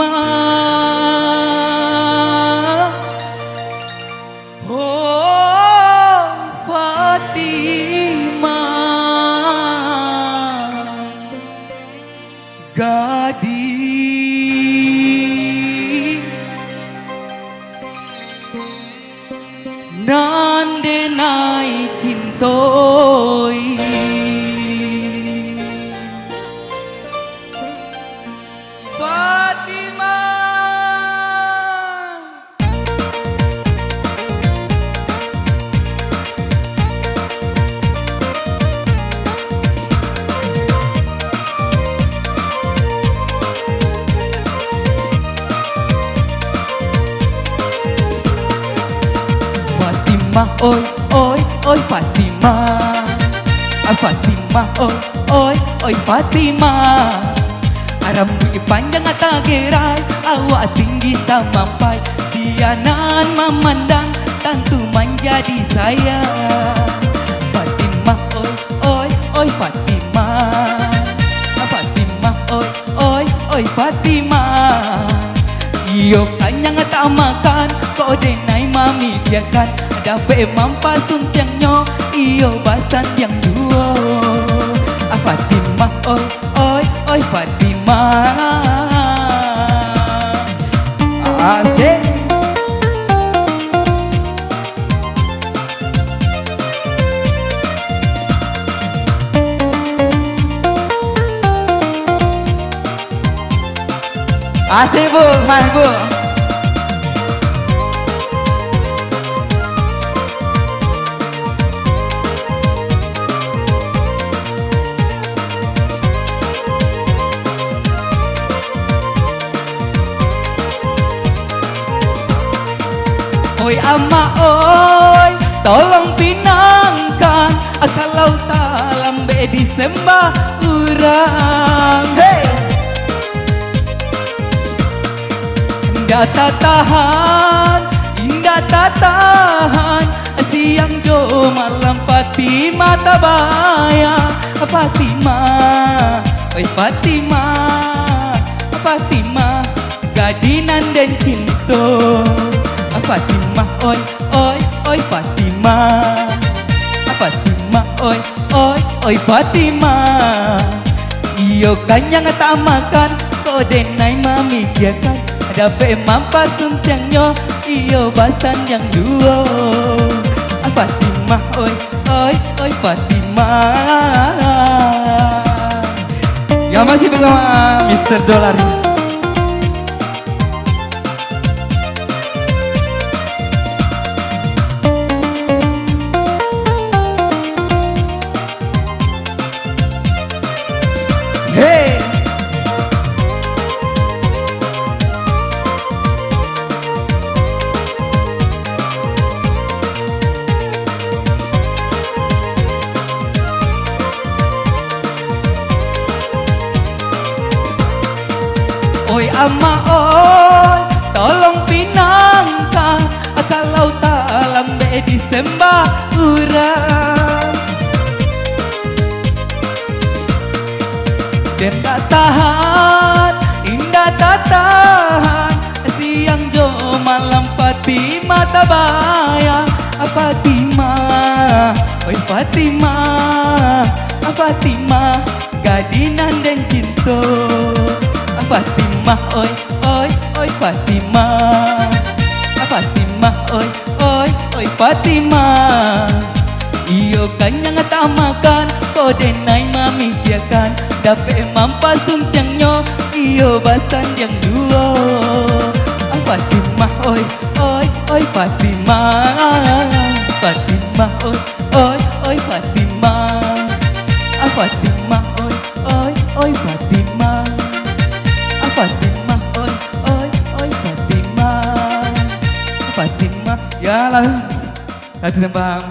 Oh Fatimah, gadis nan denai cintoi. Fatimah, oi, oi, oi Fatimah. Fatimah, oi, oi, oi Fatimah. Rambut panjang tak gerai, awak tinggi sampai sianan memandang, tentu menjadi saya. Fatimah, oi, oi, oi Fatimah. Fatimah, oi, oi, oi Fatimah. Iyo kanyang tak makan, kau denai mami biarkan. Dapat mampas tuntiangnya, iyo basan yang dua. Fatimah, oi, oi, oi Fatimah. Asik. Asik bu, mas bu. Oi ama oi, tolong pinangkan kalau tak lambe disembah urang. Hey, indah tak tahan, indah tak tahan. Siang jo malam Fatimah tak bayar. Fatimah, oi Fatimah, Fatimah, gadinan dan cinta. Fatimah, oi, oi, oi Fatimah. Fatimah, oi, oi, oi Fatimah. Iyo kanyang tak makan, kau denai mami biarkan. Dapat mampas tuntiangnya, iyo basan yang dua. Fatimah, oi, oi, oi Fatimah. Ya masih bersama Mr. Dollar. Hey, oi ama oi, tolong pinangkan kalau tak lambe disembah urang. Dan tak tahan, indah tak tahan. Siang jo malam Fatimah tak bayar. Fatimah, oi Fatimah, Fatimah, gadinan dan cinta. Fatimah, oi, oi, oi Fatimah. Fatimah, oi, oi, oi Fatimah. Iyo kanyang tak makan, kau denai mami biarkan. Dapat mampas tuntiangnya, iyo basan yang dua. Fatimah, oi, oi, oi Fatimah. Fatimah, oi, oi, oi Fatimah. Fatimah, oi, oi, oi Fatimah. Fatimah, oi, oi, oi Fatimah. Fatimah, ya lah, hati tembang.